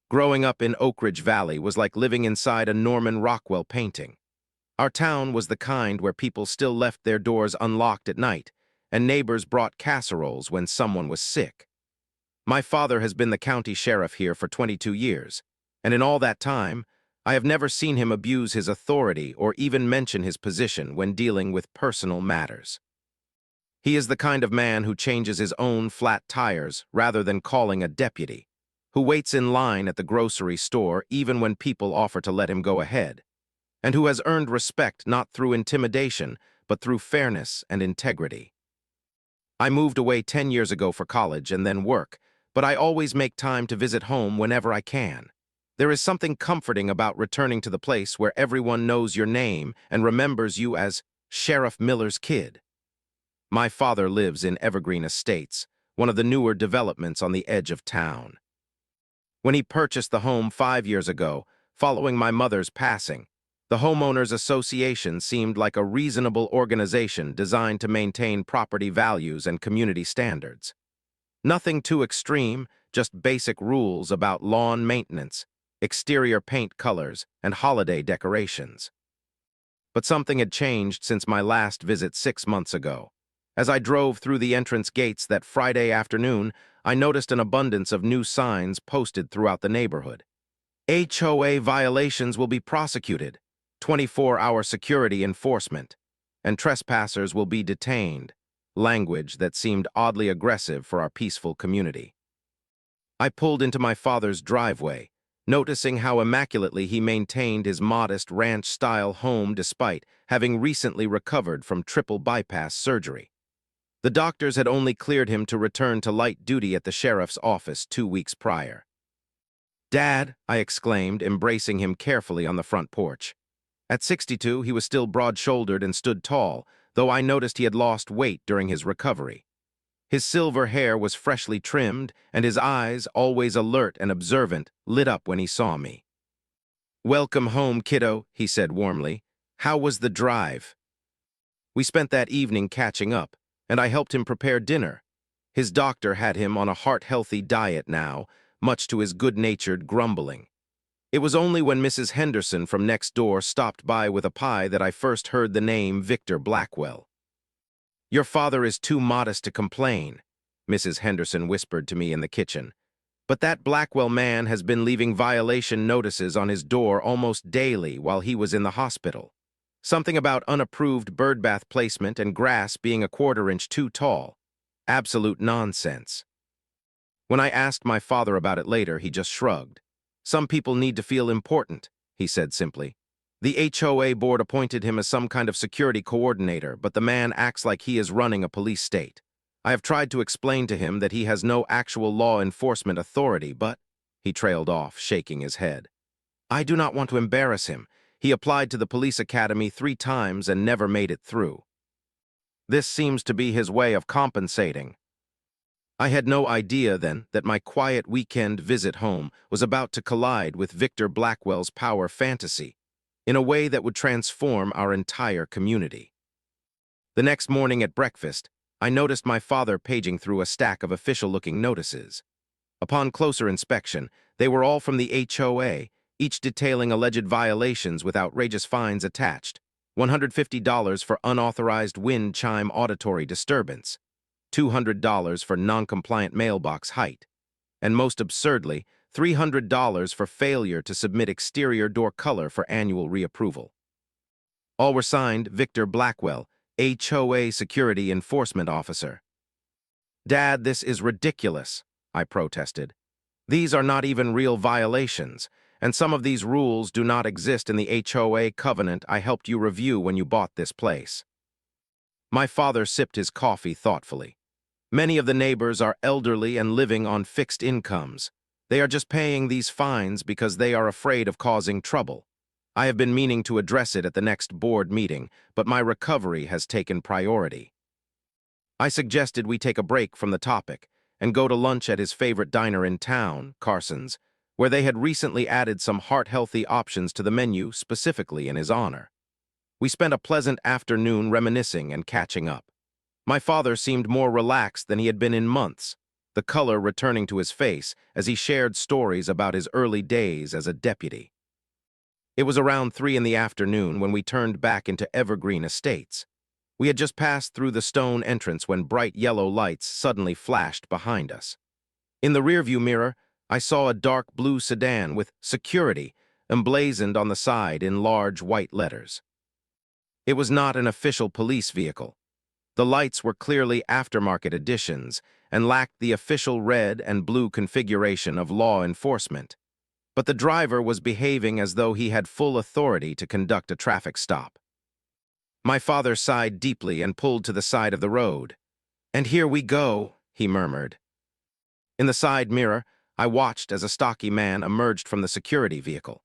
Growing up in Oak Ridge Valley was like living inside a Norman Rockwell painting. Our town was the kind where people still left their doors unlocked at night, and neighbors brought casseroles when someone was sick. My father has been the county sheriff here for 22 years, and in all that time, I have never seen him abuse his authority or even mention his position when dealing with personal matters. He is the kind of man who changes his own flat tires rather than calling a deputy, who waits in line at the grocery store even when people offer to let him go ahead, and who has earned respect not through intimidation, but through fairness and integrity. I moved away 10 years ago for college and then work, but I always make time to visit home whenever I can. There is something comforting about returning to the place where everyone knows your name and remembers you as Sheriff Miller's kid. My father lives in Evergreen Estates, one of the newer developments on the edge of town. When he purchased the home 5 years ago, following my mother's passing, the Homeowners Association seemed like a reasonable organization designed to maintain property values and community standards. Nothing too extreme, just basic rules about lawn maintenance, exterior paint colors, and holiday decorations. But something had changed since my last visit 6 months ago. As I drove through the entrance gates that Friday afternoon, I noticed an abundance of new signs posted throughout the neighborhood. HOA violations will be prosecuted, 24-hour security enforcement, and trespassers will be detained, language that seemed oddly aggressive for our peaceful community. I pulled into my father's driveway, noticing how immaculately he maintained his modest ranch-style home despite having recently recovered from triple bypass surgery. The doctors had only cleared him to return to light duty at the sheriff's office 2 weeks prior. "Dad," I exclaimed, embracing him carefully on the front porch. At 62, he was still broad-shouldered and stood tall, though I noticed he had lost weight during his recovery. His silver hair was freshly trimmed, and his eyes, always alert and observant, lit up when he saw me. "Welcome home, kiddo," he said warmly. "How was the drive?" We spent that evening catching up, and I helped him prepare dinner. His doctor had him on a heart-healthy diet now, much to his good-natured grumbling. It was only when Mrs. Henderson from next door stopped by with a pie that I first heard the name Victor Blackwell. "Your father is too modest to complain," Mrs. Henderson whispered to me in the kitchen. "But that Blackwell man has been leaving violation notices on his door almost daily while he was in the hospital. Something about unapproved birdbath placement and grass being a quarter-inch too tall. Absolute nonsense." When I asked my father about it later, he just shrugged. "Some people need to feel important," he said simply. "The HOA board appointed him as some kind of security coordinator, but the man acts like he is running a police state. I have tried to explain to him that he has no actual law enforcement authority, but—" He trailed off, shaking his head. "I do not want to embarrass him. He applied to the police academy 3 times and never made it through. This seems to be his way of compensating." I had no idea then that my quiet weekend visit home was about to collide with Victor Blackwell's power fantasy in a way that would transform our entire community. The next morning at breakfast, I noticed my father paging through a stack of official-looking notices. Upon closer inspection, they were all from the HOA, each detailing alleged violations with outrageous fines attached: $150 for unauthorized wind chime auditory disturbance, $200 for non-compliant mailbox height, and most absurdly, $300 for failure to submit exterior door color for annual reapproval. All were signed Victor Blackwell, HOA Security Enforcement Officer. "Dad, this is ridiculous," I protested. "These are not even real violations, and some of these rules do not exist in the HOA covenant I helped you review when you bought this place." My father sipped his coffee thoughtfully. "Many of the neighbors are elderly and living on fixed incomes. They are just paying these fines because they are afraid of causing trouble. I have been meaning to address it at the next board meeting, but my recovery has taken priority." I suggested we take a break from the topic and go to lunch at his favorite diner in town, Carson's, where they had recently added some heart-healthy options to the menu specifically in his honor. We spent a pleasant afternoon reminiscing and catching up. My father seemed more relaxed than he had been in months. the color returning to his face as he shared stories about his early days as a deputy. It was around 3 in the afternoon when we turned back into Evergreen Estates. We had just passed through the stone entrance when bright yellow lights suddenly flashed behind us. In the rearview mirror, I saw a dark blue sedan with "Security" emblazoned on the side in large white letters. It was not an official police vehicle. The lights were clearly aftermarket editions and lacked the official red and blue configuration of law enforcement. But the driver was behaving as though he had full authority to conduct a traffic stop. My father sighed deeply and pulled to the side of the road. "And here we go," he murmured. In the side mirror, I watched as a stocky man emerged from the security vehicle.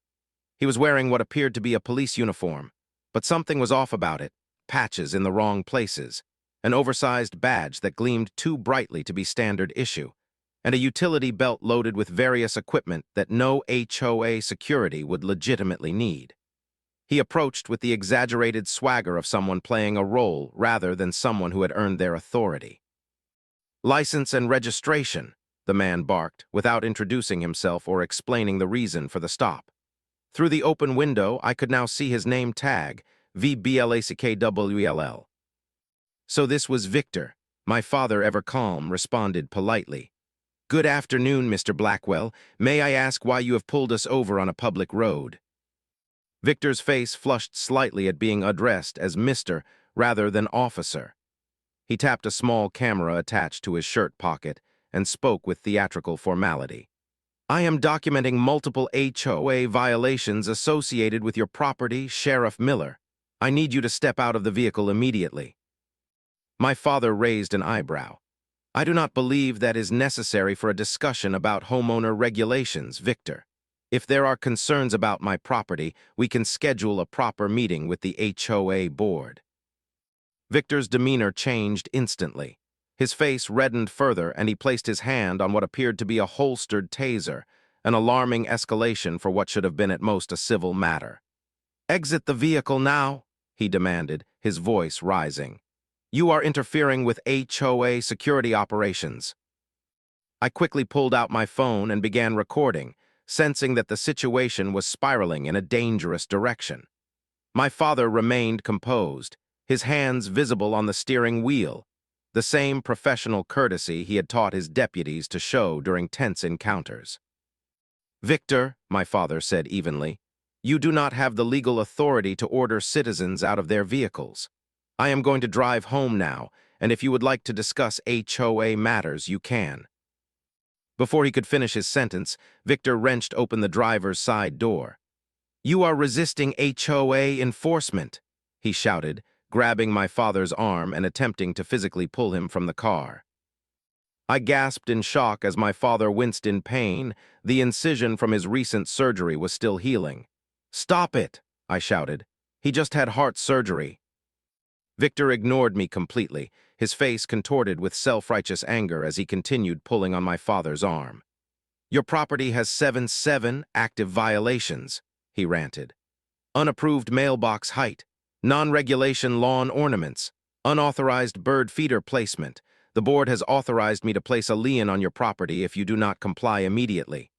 He was wearing what appeared to be a police uniform, but something was off about it: patches in the wrong places, an oversized badge that gleamed too brightly to be standard issue, and a utility belt loaded with various equipment that no HOA security would legitimately need. He approached with the exaggerated swagger of someone playing a role rather than someone who had earned their authority. "License and registration," the man barked, without introducing himself or explaining the reason for the stop. Through the open window, I could now see his name tag, VBLACKWLL. So this was Victor. My father, ever calm, responded politely. "Good afternoon, Mr. Blackwell. May I ask why you have pulled us over on a public road?" Victor's face flushed slightly at being addressed as Mr. rather than officer. He tapped a small camera attached to his shirt pocket and spoke with theatrical formality. "I am documenting multiple HOA violations associated with your property, Sheriff Miller. I need you to step out of the vehicle immediately." My father raised an eyebrow. "I do not believe that is necessary for a discussion about homeowner regulations, Victor. If there are concerns about my property, we can schedule a proper meeting with the HOA board." Victor's demeanor changed instantly. His face reddened further, and he placed his hand on what appeared to be a holstered taser, an alarming escalation for what should have been at most a civil matter. "Exit the vehicle now," he demanded, his voice rising. "You are interfering with HOA security operations." I quickly pulled out my phone and began recording, sensing that the situation was spiraling in a dangerous direction. My father remained composed, his hands visible on the steering wheel, the same professional courtesy he had taught his deputies to show during tense encounters. "Victor," my father said evenly, "you do not have the legal authority to order citizens out of their vehicles. I am going to drive home now, and if you would like to discuss HOA matters, you can." Before he could finish his sentence, Victor wrenched open the driver's side door. "You are resisting HOA enforcement," he shouted, grabbing my father's arm and attempting to physically pull him from the car. I gasped in shock as my father winced in pain. The incision from his recent surgery was still healing. "Stop it," I shouted. "He just had heart surgery." Victor ignored me completely, his face contorted with self-righteous anger as he continued pulling on my father's arm. "Your property has 7 active violations," he ranted. "Unapproved mailbox height, non-regulation lawn ornaments, unauthorized bird feeder placement. The board has authorized me to place a lien on your property if you do not comply immediately."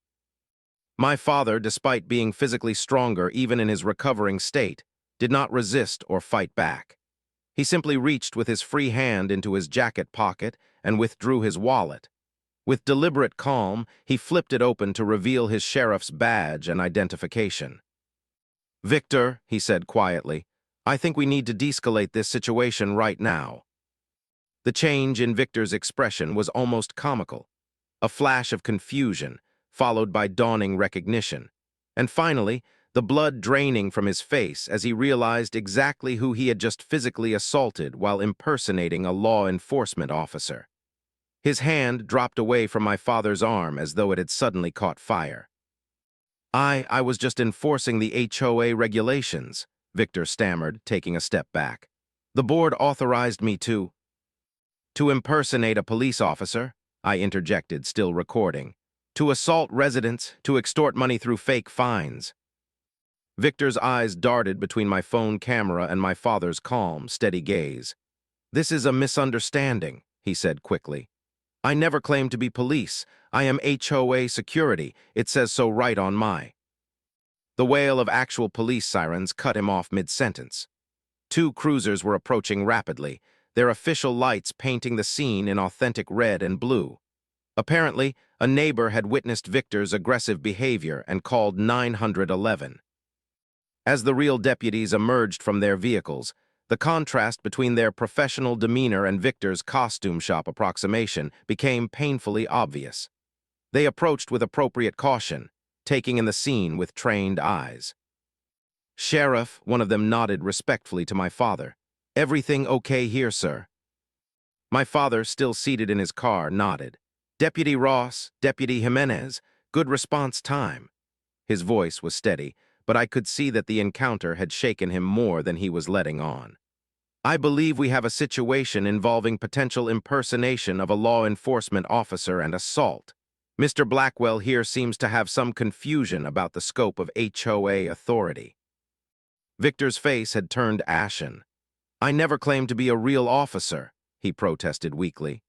My father, despite being physically stronger even in his recovering state, did not resist or fight back. He simply reached with his free hand into his jacket pocket and withdrew his wallet. With deliberate calm, he flipped it open to reveal his sheriff's badge and identification. "Victor," he said quietly, "I think we need to de-escalate this situation right now." The change in Victor's expression was almost comical. A flash of confusion, followed by dawning recognition. And finally, the blood draining from his face as he realized exactly who he had just physically assaulted while impersonating a law enforcement officer. His hand dropped away from my father's arm as though it had suddenly caught fire. I was just enforcing the HOA regulations," Victor stammered, taking a step back. "The board authorized me to—" "To impersonate a police officer," I interjected, still recording. "To assault residents, to extort money through fake fines." Victor's eyes darted between my phone camera and my father's calm, steady gaze. "This is a misunderstanding," he said quickly. I never claimed to be police. I am HOA security. It says so right on my. The wail of actual police sirens cut him off mid-sentence. Two cruisers were approaching rapidly, their official lights painting the scene in authentic red and blue. Apparently, a neighbor had witnessed Victor's aggressive behavior and called 911. As the real deputies emerged from their vehicles, the contrast between their professional demeanor and Victor's costume shop approximation became painfully obvious. They approached with appropriate caution, taking in the scene with trained eyes. "Sheriff," one of them nodded respectfully to my father. "Everything okay here, sir?" My father, still seated in his car, nodded. "Deputy Ross, Deputy Jimenez, good response time." His voice was steady, but I could see that the encounter had shaken him more than he was letting on. "I believe we have a situation involving potential impersonation of a law enforcement officer and assault. Mr. Blackwell here seems to have some confusion about the scope of HOA authority." Victor's face had turned ashen. "I never claimed to be a real officer," he protested weakly.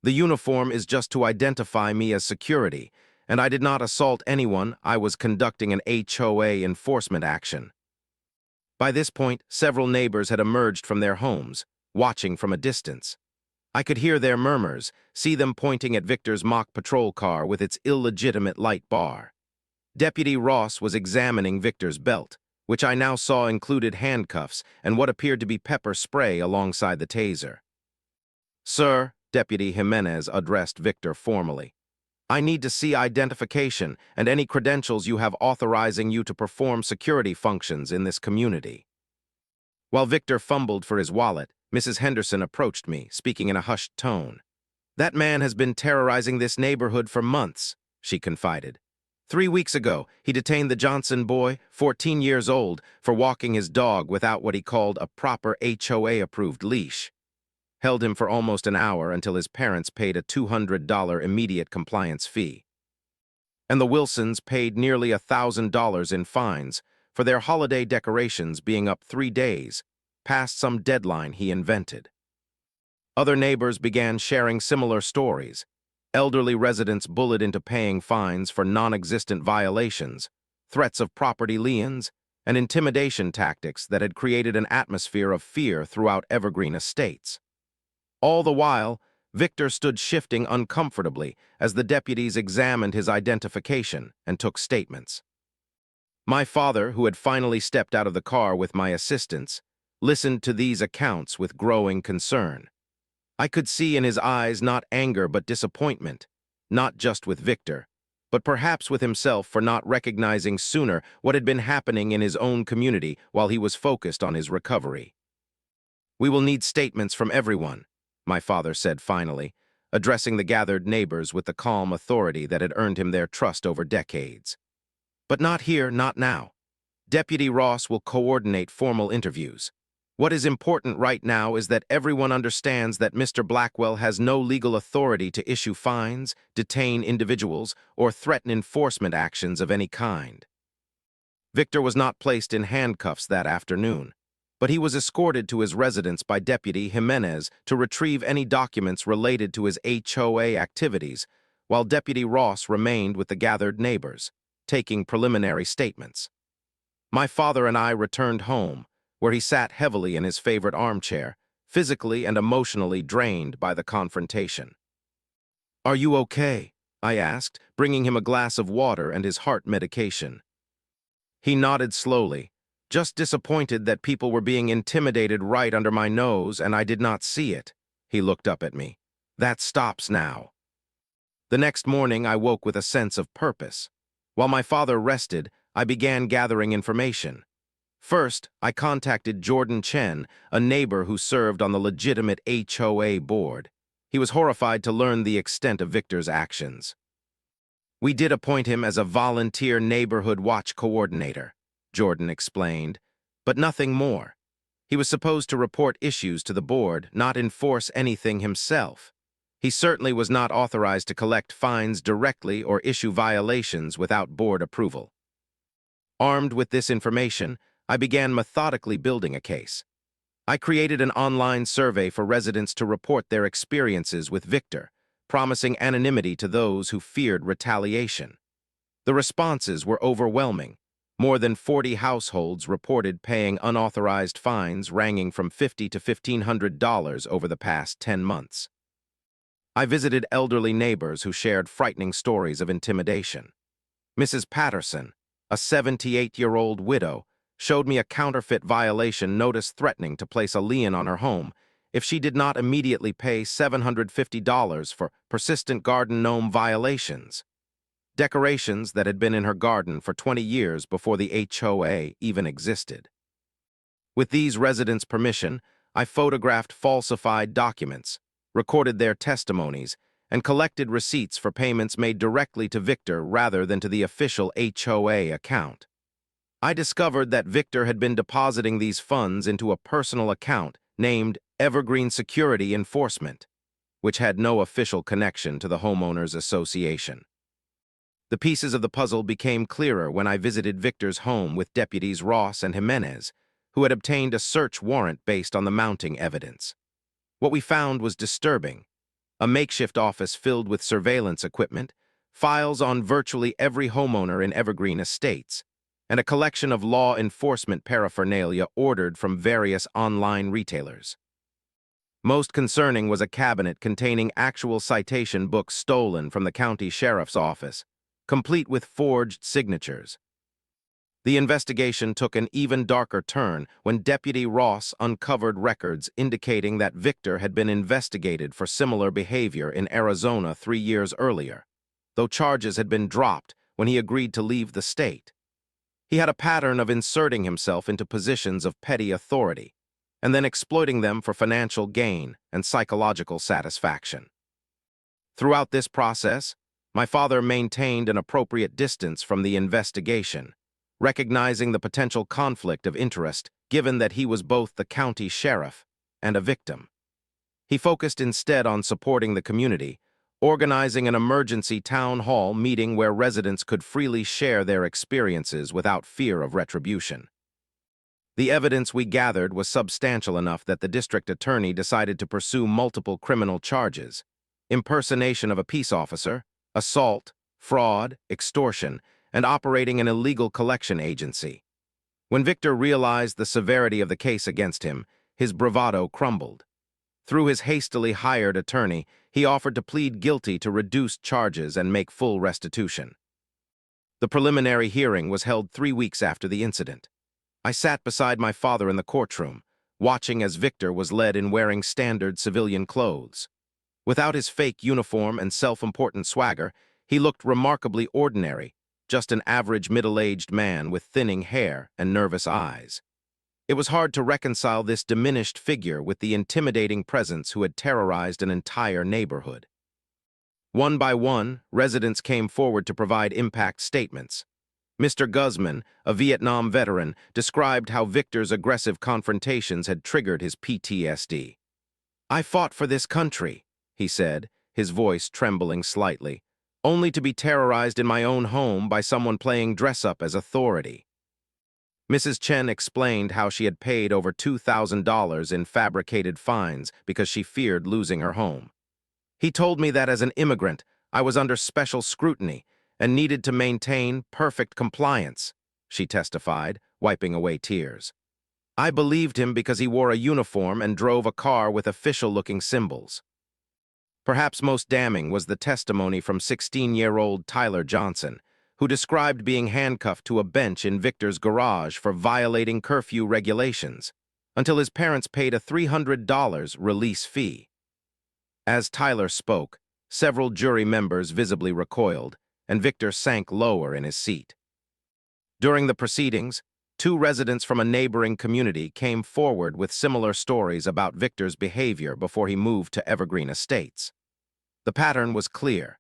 "The uniform is just to identify me as security, and I did not assault anyone. I was conducting an HOA enforcement action." By this point, several neighbors had emerged from their homes, watching from a distance. I could hear their murmurs, see them pointing at Victor's mock patrol car with its illegitimate light bar. Deputy Ross was examining Victor's belt, which I now saw included handcuffs and what appeared to be pepper spray alongside the taser. "Sir," Deputy Jimenez addressed Victor formally, "I need to see identification and any credentials you have authorizing you to perform security functions in this community." While Victor fumbled for his wallet, Mrs. Henderson approached me, speaking in a hushed tone. "That man has been terrorizing this neighborhood for months," she confided. 3 weeks ago, he detained the Johnson boy, 14 years old, for walking his dog without what he called a proper HOA-approved leash. Held him for almost an hour until his parents paid a $200 immediate compliance fee. And the Wilsons paid nearly $1,000 in fines for their holiday decorations being up 3 days, past some deadline he invented. Other neighbors began sharing similar stories. Elderly residents bullied into paying fines for non-existent violations, threats of property liens, and intimidation tactics that had created an atmosphere of fear throughout Evergreen Estates. All the while, Victor stood shifting uncomfortably as the deputies examined his identification and took statements. My father, who had finally stepped out of the car with my assistants, listened to these accounts with growing concern. I could see in his eyes not anger but disappointment, not just with Victor, but perhaps with himself for not recognizing sooner what had been happening in his own community while he was focused on his recovery. "We will need statements from everyone," my father said finally, addressing the gathered neighbors with the calm authority that had earned him their trust over decades. "But not here, not now. Deputy Ross will coordinate formal interviews. What is important right now is that everyone understands that Mr. Blackwell has no legal authority to issue fines, detain individuals, or threaten enforcement actions of any kind." Victor was not placed in handcuffs that afternoon, but he was escorted to his residence by Deputy Jimenez to retrieve any documents related to his HOA activities, while Deputy Ross remained with the gathered neighbors, taking preliminary statements. My father and I returned home, where he sat heavily in his favorite armchair, physically and emotionally drained by the confrontation. "Are you okay?" I asked, bringing him a glass of water and his heart medication. He nodded slowly, just disappointed that people were being intimidated right under my nose and I did not see it. He looked up at me. "That stops now." The next morning, I woke with a sense of purpose. While my father rested, I began gathering information. First, I contacted Jordan Chen, a neighbor who served on the legitimate HOA board. He was horrified to learn the extent of Victor's actions. "We did appoint him as a volunteer neighborhood watch coordinator," Jordan explained, "but nothing more. He was supposed to report issues to the board, not enforce anything himself. He certainly was not authorized to collect fines directly or issue violations without board approval." Armed with this information, I began methodically building a case. I created an online survey for residents to report their experiences with Victor, promising anonymity to those who feared retaliation. The responses were overwhelming. More than 40 households reported paying unauthorized fines ranging from $50 to $1,500 over the past 10 months. I visited elderly neighbors who shared frightening stories of intimidation. Mrs. Patterson, a 78-year-old widow, showed me a counterfeit violation notice threatening to place a lien on her home if she did not immediately pay $750 for persistent garden gnome violations. Decorations that had been in her garden for 20 years before the HOA even existed. With these residents' permission, I photographed falsified documents, recorded their testimonies, and collected receipts for payments made directly to Victor rather than to the official HOA account. I discovered that Victor had been depositing these funds into a personal account named Evergreen Security Enforcement, which had no official connection to the Homeowners Association. The pieces of the puzzle became clearer when I visited Victor's home with deputies Ross and Jimenez, who had obtained a search warrant based on the mounting evidence. What we found was disturbing: a makeshift office filled with surveillance equipment, files on virtually every homeowner in Evergreen Estates, and a collection of law enforcement paraphernalia ordered from various online retailers. Most concerning was a cabinet containing actual citation books stolen from the county sheriff's office, complete with forged signatures. The investigation took an even darker turn when Deputy Ross uncovered records indicating that Victor had been investigated for similar behavior in Arizona 3 years earlier, though charges had been dropped when he agreed to leave the state. He had a pattern of inserting himself into positions of petty authority, and then exploiting them for financial gain and psychological satisfaction. Throughout this process, my father maintained an appropriate distance from the investigation, recognizing the potential conflict of interest given that he was both the county sheriff and a victim. He focused instead on supporting the community, organizing an emergency town hall meeting where residents could freely share their experiences without fear of retribution. The evidence we gathered was substantial enough that the district attorney decided to pursue multiple criminal charges: impersonation of a peace officer, assault, fraud, extortion, and operating an illegal collection agency. When Victor realized the severity of the case against him, his bravado crumbled. Through his hastily hired attorney, he offered to plead guilty to reduced charges and make full restitution. The preliminary hearing was held 3 weeks after the incident. I sat beside my father in the courtroom, watching as Victor was led in wearing standard civilian clothes. Without his fake uniform and self-important swagger, he looked remarkably ordinary, just an average middle-aged man with thinning hair and nervous eyes. It was hard to reconcile this diminished figure with the intimidating presence who had terrorized an entire neighborhood. One by one, residents came forward to provide impact statements. Mr. Guzman, a Vietnam veteran, described how Victor's aggressive confrontations had triggered his PTSD. "I fought for this country," he said, his voice trembling slightly, "only to be terrorized in my own home by someone playing dress-up as authority." Mrs. Chen explained how she had paid over $2,000 in fabricated fines because she feared losing her home. "He told me that as an immigrant, I was under special scrutiny and needed to maintain perfect compliance," she testified, wiping away tears. "I believed him because he wore a uniform and drove a car with official-looking symbols." Perhaps most damning was the testimony from 16-year-old Tyler Johnson, who described being handcuffed to a bench in Victor's garage for violating curfew regulations, until his parents paid a $300 release fee. As Tyler spoke, several jury members visibly recoiled, and Victor sank lower in his seat. During the proceedings, 2 residents from a neighboring community came forward with similar stories about Victor's behavior before he moved to Evergreen Estates. The pattern was clear.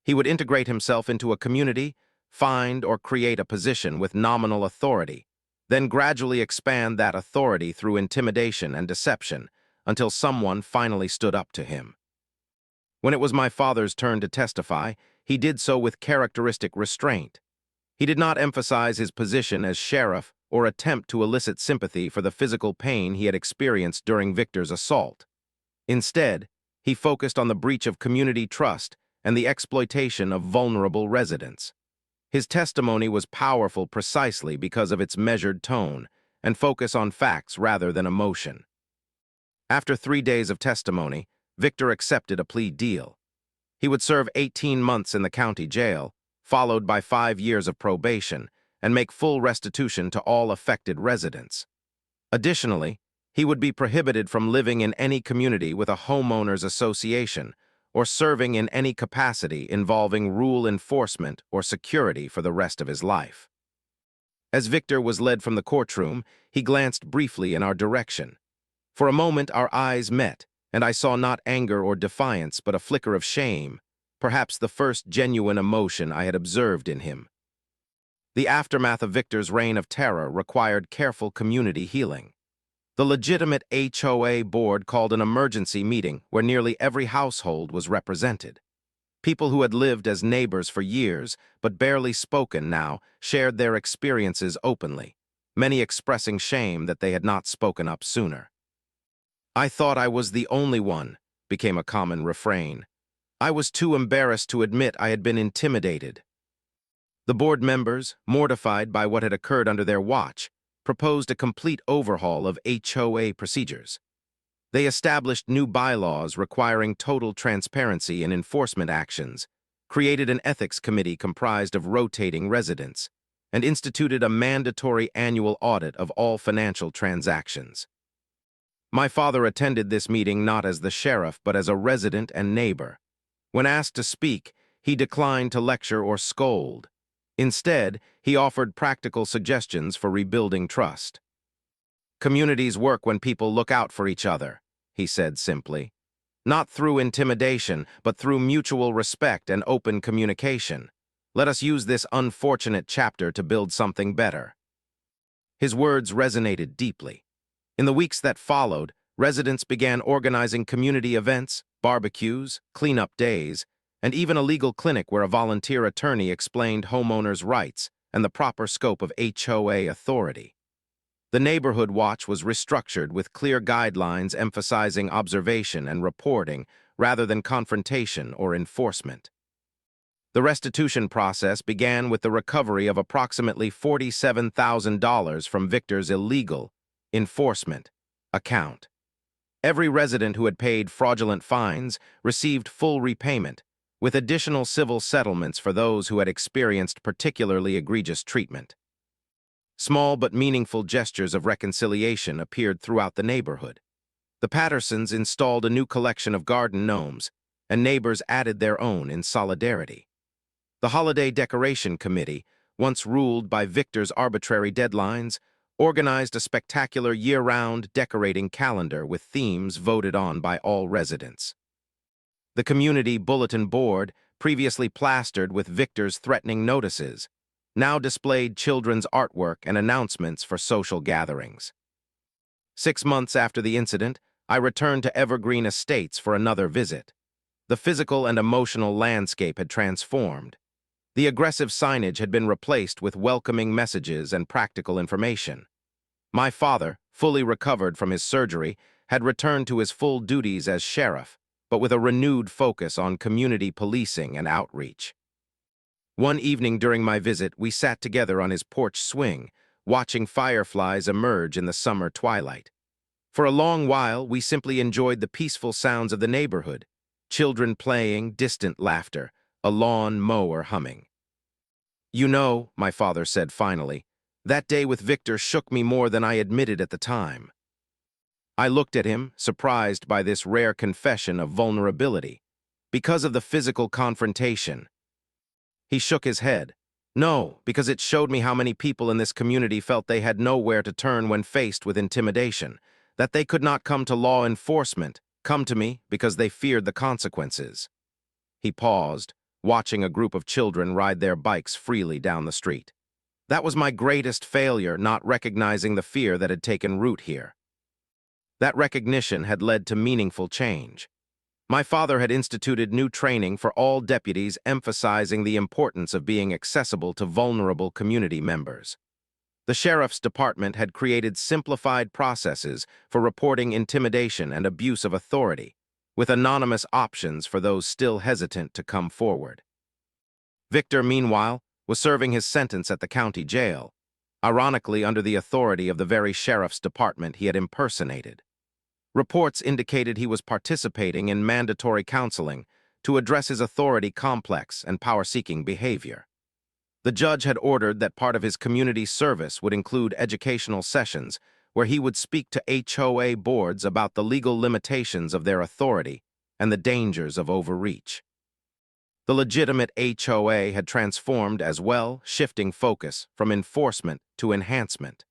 He would integrate himself into a community, find or create a position with nominal authority, then gradually expand that authority through intimidation and deception until someone finally stood up to him. When it was my father's turn to testify, he did so with characteristic restraint. He did not emphasize his position as sheriff or attempt to elicit sympathy for the physical pain he had experienced during Victor's assault. Instead, He focused on the breach of community trust and the exploitation of vulnerable residents. His testimony was powerful precisely because of its measured tone and focus on facts rather than emotion. After 3 days of testimony, Victor accepted a plea deal. He would serve 18 months in the county jail, followed by 5 years of probation, and make full restitution to all affected residents. Additionally, he would be prohibited from living in any community with a homeowners association or serving in any capacity involving rule enforcement or security for the rest of his life. As Victor was led from the courtroom, he glanced briefly in our direction. For a moment, our eyes met, and I saw not anger or defiance, but a flicker of shame, perhaps the first genuine emotion I had observed in him. The aftermath of Victor's reign of terror required careful community healing. The legitimate HOA board called an emergency meeting where nearly every household was represented. People who had lived as neighbors for years, but barely spoken now, shared their experiences openly, many expressing shame that they had not spoken up sooner. "I thought I was the only one," became a common refrain. "I was too embarrassed to admit I had been intimidated." The board members, mortified by what had occurred under their watch, proposed a complete overhaul of HOA procedures. They established new bylaws requiring total transparency in enforcement actions, created an ethics committee comprised of rotating residents, and instituted a mandatory annual audit of all financial transactions. My father attended this meeting not as the sheriff, but as a resident and neighbor. When asked to speak, he declined to lecture or scold. Instead, he offered practical suggestions for rebuilding trust. "Communities work when people look out for each other," he said simply. "Not through intimidation, but through mutual respect and open communication. Let us use this unfortunate chapter to build something better." His words resonated deeply. In the weeks that followed, residents began organizing community events, barbecues, cleanup days, and even a legal clinic where a volunteer attorney explained homeowners' rights and the proper scope of HOA authority. The neighborhood watch was restructured with clear guidelines emphasizing observation and reporting rather than confrontation or enforcement. The restitution process began with the recovery of approximately $47,000 from Victor's illegal enforcement account. Every resident who had paid fraudulent fines received full repayment, with additional civil settlements for those who had experienced particularly egregious treatment. Small but meaningful gestures of reconciliation appeared throughout the neighborhood. The Pattersons installed a new collection of garden gnomes, and neighbors added their own in solidarity. The Holiday Decoration Committee, once ruled by Victor's arbitrary deadlines, organized a spectacular year-round decorating calendar with themes voted on by all residents. The community bulletin board, previously plastered with Victor's threatening notices, now displayed children's artwork and announcements for social gatherings. 6 months after the incident, I returned to Evergreen Estates for another visit. The physical and emotional landscape had transformed. The aggressive signage had been replaced with welcoming messages and practical information. My father, fully recovered from his surgery, had returned to his full duties as sheriff, but with a renewed focus on community policing and outreach. One evening during my visit, we sat together on his porch swing, watching fireflies emerge in the summer twilight. For a long while, we simply enjoyed the peaceful sounds of the neighborhood, children playing, distant laughter, a lawn mower humming. "You know," my father said finally, "that day with Victor shook me more than I admitted at the time." I looked at him, surprised by this rare confession of vulnerability. "Because of the physical confrontation." He shook his head. "No, because it showed me how many people in this community felt they had nowhere to turn when faced with intimidation, that they could not come to law enforcement, come to me because they feared the consequences." He paused, watching a group of children ride their bikes freely down the street. "That was my greatest failure, not recognizing the fear that had taken root here." That recognition had led to meaningful change. My father had instituted new training for all deputies, emphasizing the importance of being accessible to vulnerable community members. The sheriff's department had created simplified processes for reporting intimidation and abuse of authority, with anonymous options for those still hesitant to come forward. Victor, meanwhile, was serving his sentence at the county jail, ironically under the authority of the very sheriff's department he had impersonated. Reports indicated he was participating in mandatory counseling to address his authority complex and power-seeking behavior. The judge had ordered that part of his community service would include educational sessions where he would speak to HOA boards about the legal limitations of their authority and the dangers of overreach. The legitimate HOA had transformed as well, shifting focus from enforcement to enhancement.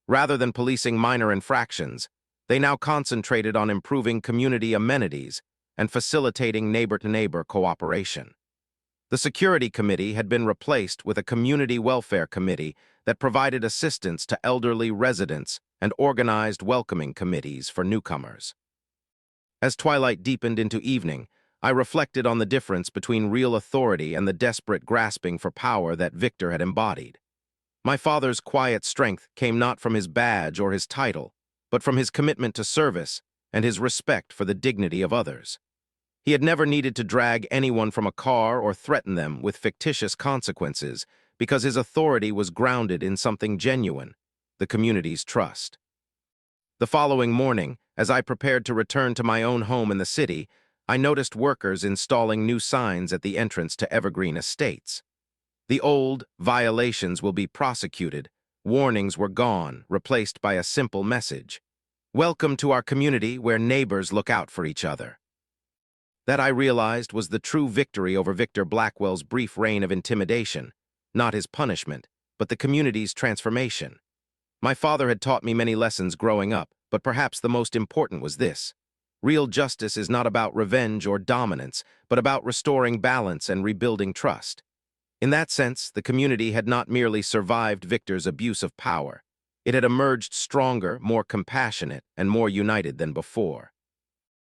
Rather than policing minor infractions, they now concentrated on improving community amenities and facilitating neighbor-to-neighbor cooperation. The Security Committee had been replaced with a Community Welfare Committee that provided assistance to elderly residents and organized welcoming committees for newcomers. As twilight deepened into evening, I reflected on the difference between real authority and the desperate grasping for power that Victor had embodied. My father's quiet strength came not from his badge or his title, but from his commitment to service and his respect for the dignity of others. He had never needed to drag anyone from a car or threaten them with fictitious consequences because his authority was grounded in something genuine, the community's trust. The following morning, as I prepared to return to my own home in the city, I noticed workers installing new signs at the entrance to Evergreen Estates. The old "violations will be prosecuted" warnings were gone, replaced by a simple message: "Welcome to our community where neighbors look out for each other." That, I realized, was the true victory over Victor Blackwell's brief reign of intimidation, not his punishment, but the community's transformation. My father had taught me many lessons growing up, but perhaps the most important was this: real justice is not about revenge or dominance, but about restoring balance and rebuilding trust. In that sense, the community had not merely survived Victor's abuse of power. It had emerged stronger, more compassionate, and more united than before.